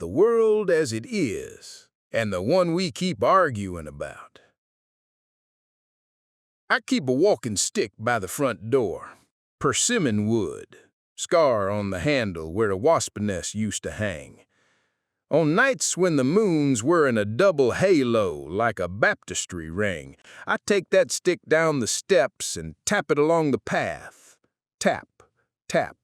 the world as it is, and the one we keep arguing about. I keep a walking stick by the front door, persimmon wood, scar on the handle where a wasp nest used to hang. On nights when the moon's wearing a double halo like a baptistry ring, I take that stick down the steps and tap it along the path. Tap, tap,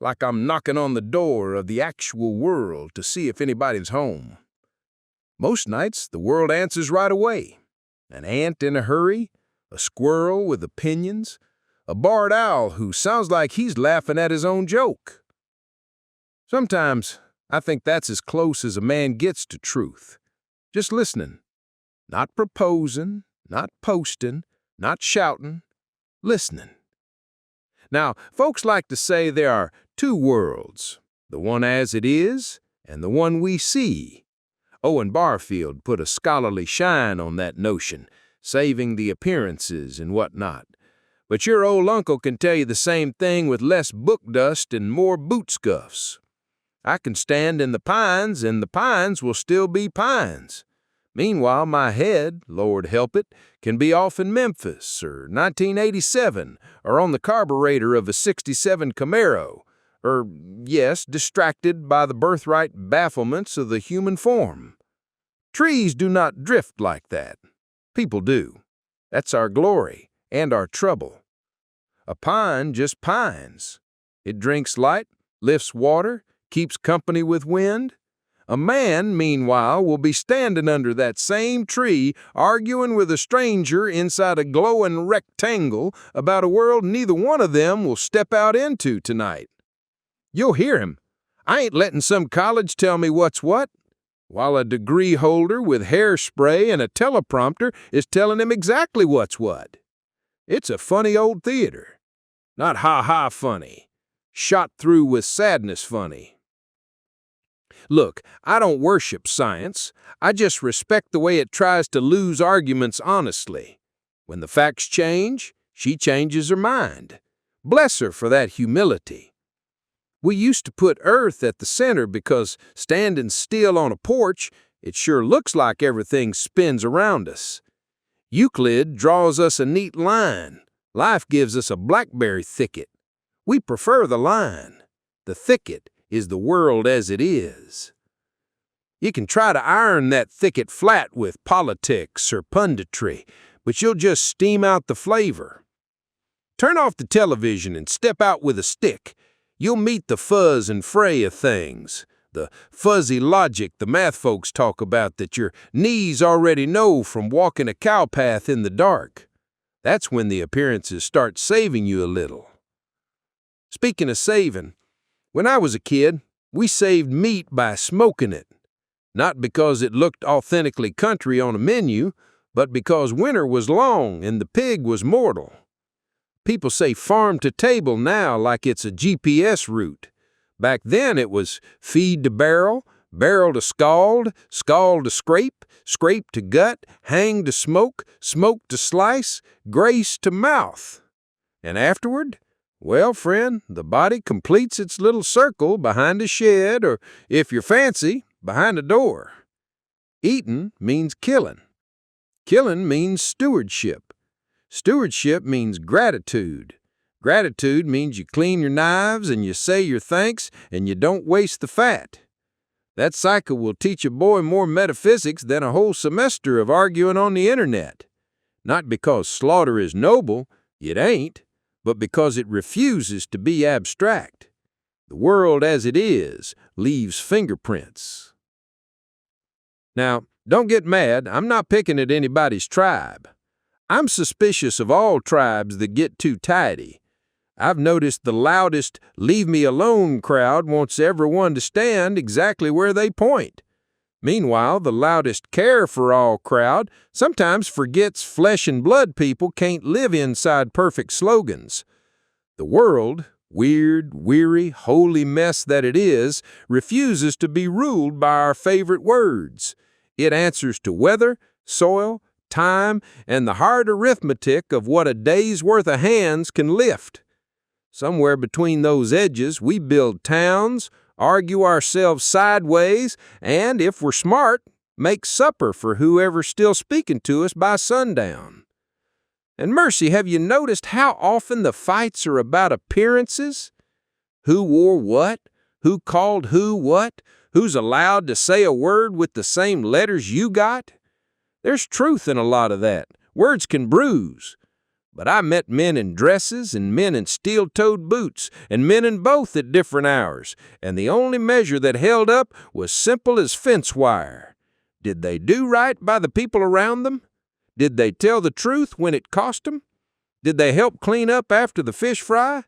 like I'm knocking on the door of the actual world to see if anybody's home. Most nights, the world answers right away. An ant in a hurry, a squirrel with opinions, a barred owl who sounds like he's laughing at his own joke. Sometimes, I think that's as close as a man gets to truth. Just listening. Not proposing, not posting, not shouting. Listening. Now, folks like to say there are two worlds, the one as it is and the one we see. Owen Barfield put a scholarly shine on that notion, saving the appearances and whatnot. But your old uncle can tell you the same thing with less book dust and more boot scuffs. I can stand in the pines, and the pines will still be pines. Meanwhile, my head, Lord help it, can be off in Memphis, or 1987, or on the carburetor of a '67 Camaro, or, yes, distracted by the birthright bafflements of the human form. Trees do not drift like that. People do. That's our glory and our trouble. A pine just pines. It drinks light, lifts water, keeps company with wind. A man, meanwhile, will be standing under that same tree arguing with a stranger inside a glowing rectangle about a world neither one of them will step out into tonight. You'll hear him. I ain't letting some college tell me what's what, while a degree holder with hairspray and a teleprompter is telling him exactly what's what. It's a funny old theater. Not ha-ha funny. Shot through with sadness funny. Look, I don't worship science. I just respect the way it tries to lose arguments honestly. When the facts change, she changes her mind. Bless her for that humility. We used to put Earth at the center because standing still on a porch, it sure looks like everything spins around us. Euclid draws us a neat line. Life gives us a blackberry thicket. We prefer the line. The thicket is the world as it is. You can try to iron that thicket flat with politics or punditry, but you'll just steam out the flavor. Turn off the television and step out with a stick. You'll meet the fuzz and fray of things, the fuzzy logic the math folks talk about that your knees already know from walking a cow path in the dark. That's when the appearances start saving you a little. Speaking of saving, when I was a kid, we saved meat by smoking it. Not because it looked authentically country on a menu, but because winter was long and the pig was mortal. People say farm to table now like it's a GPS route. Back then it was feed to barrel, barrel to scald, scald to scrape, scrape to gut, hang to smoke, smoke to slice, grace to mouth. And afterward? Well, friend, the body completes its little circle behind a shed, or, if you're fancy, behind a door. Eating means killing. Killing means stewardship. Stewardship means gratitude. Gratitude means you clean your knives and you say your thanks and you don't waste the fat. That cycle will teach a boy more metaphysics than a whole semester of arguing on the internet. Not because slaughter is noble, it ain't, but because it refuses to be abstract. The world as it is leaves fingerprints. Now, don't get mad, I'm not picking at anybody's tribe. I'm suspicious of all tribes that get too tidy. I've noticed the loudest leave me alone crowd wants everyone to stand exactly where they point. Meanwhile, the loudest care for all crowd sometimes forgets flesh and blood people can't live inside perfect slogans. The world, weird, weary, holy mess that it is, refuses to be ruled by our favorite words. It answers to weather, soil, time, and the hard arithmetic of what a day's worth of hands can lift. Somewhere between those edges, we build towns, argue ourselves sideways, and, if we're smart, make supper for whoever's still speaking to us by sundown. And mercy, have you noticed how often the fights are about appearances? Who wore what? Who called who what? Who's allowed to say a word with the same letters you got? There's truth in a lot of that. Words can bruise. But I met men in dresses and men in steel-toed boots and men in both at different hours, and the only measure that held up was simple as fence wire. Did they do right by the people around them? Did they tell the truth when it cost them? Did they help clean up after the fish fry?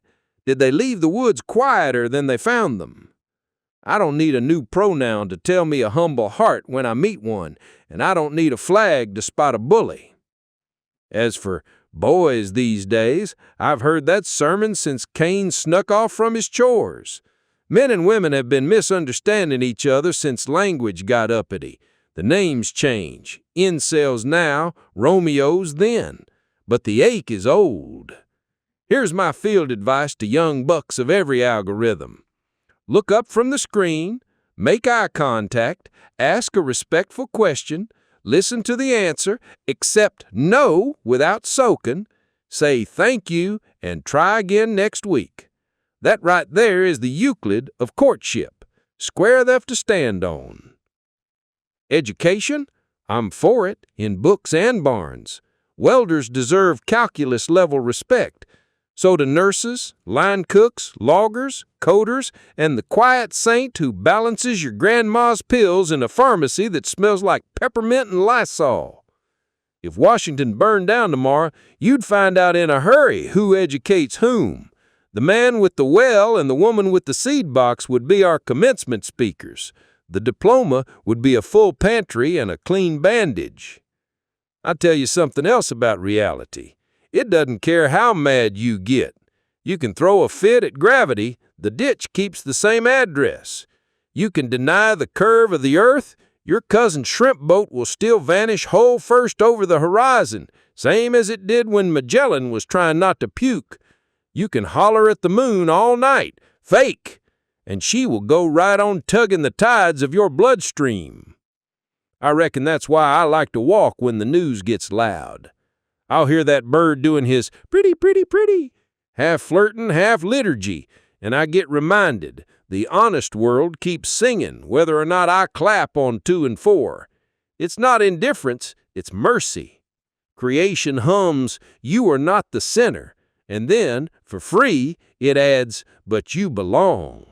Did they leave the woods quieter than they found them? I don't need a new pronoun to tell me a humble heart when I meet one, and I don't need a flag to spot a bully. As for boys these days, I've heard that sermon since Cain snuck off from his chores. Men and women have been misunderstanding each other since language got uppity. The names change. Incels now, Romeos then. But the ache is old. Here's my field advice to young bucks of every algorithm. Look up from the screen, make eye contact, ask a respectful question, listen to the answer, accept no without soaking, say thank you, and try again next week. That right there is the Euclid of courtship. Square enough to stand on. Education? I'm for it, in books and barns. Welders deserve calculus-level respect. So do nurses, line cooks, loggers, coders, and the quiet saint who balances your grandma's pills in a pharmacy that smells like peppermint and Lysol. If Washington burned down tomorrow, you'd find out in a hurry who educates whom. The man with the well and the woman with the seed box would be our commencement speakers. The diploma would be a full pantry and a clean bandage. I'll tell you something else about reality. It doesn't care how mad you get. You can throw a fit at gravity, the ditch keeps the same address. You can deny the curve of the earth, your cousin's shrimp boat will still vanish whole first over the horizon, same as it did when Magellan was trying not to puke. You can holler at the moon all night, fake, and she will go right on tugging the tides of your bloodstream. I reckon that's why I like to walk when the news gets loud. I'll hear that bird doing his pretty, pretty, pretty, half flirting, half liturgy, and I get reminded the honest world keeps singing whether or not I clap on 2 and 4. It's not indifference, it's mercy. Creation hums, "You are not the sinner," and then, for free, it adds, "But you belong."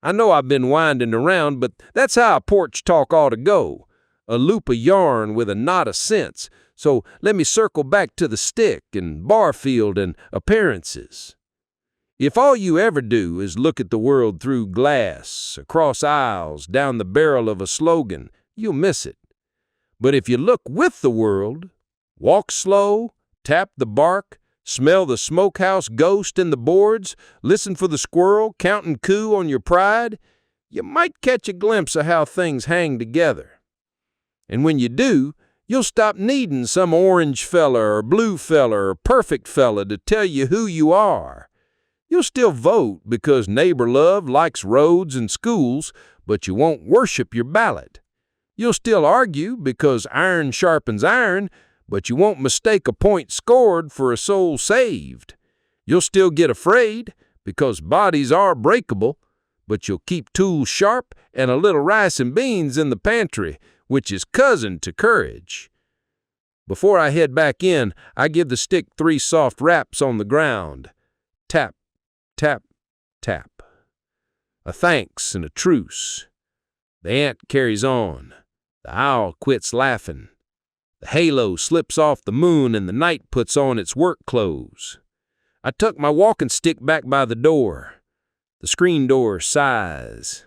I know I've been winding around, but that's how a porch talk ought to go. A loop of yarn with a knot of sense. So let me circle back to the stick and Barfield and appearances. If all you ever do is look at the world through glass, across aisles, down the barrel of a slogan, you'll miss it. But if you look with the world, walk slow, tap the bark, smell the smokehouse ghost in the boards, listen for the squirrel counting coup on your pride, you might catch a glimpse of how things hang together. And when you do, you'll stop needing some orange fella or blue fella or perfect fella to tell you who you are. You'll still vote because neighbor love likes roads and schools, but you won't worship your ballot. You'll still argue because iron sharpens iron, but you won't mistake a point scored for a soul saved. You'll still get afraid because bodies are breakable, but you'll keep tools sharp and a little rice and beans in the pantry, which is cousin to courage. Before I head back in, I give the stick 3 soft raps on the ground. Tap, tap, tap. A thanks and a truce. The ant carries on. The owl quits laughing. The halo slips off the moon and the night puts on its work clothes. I tuck my walking stick back by the door. The screen door sighs.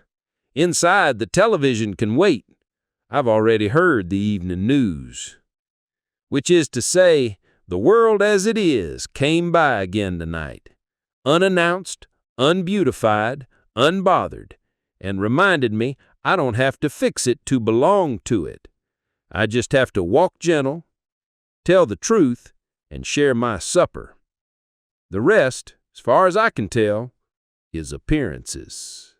Inside, the television can wait. I've already heard the evening news. Which is to say, the world as it is came by again tonight, unannounced, unbeautified, unbothered, and reminded me I don't have to fix it to belong to it. I just have to walk gentle, tell the truth, and share my supper. The rest, as far as I can tell, is appearances.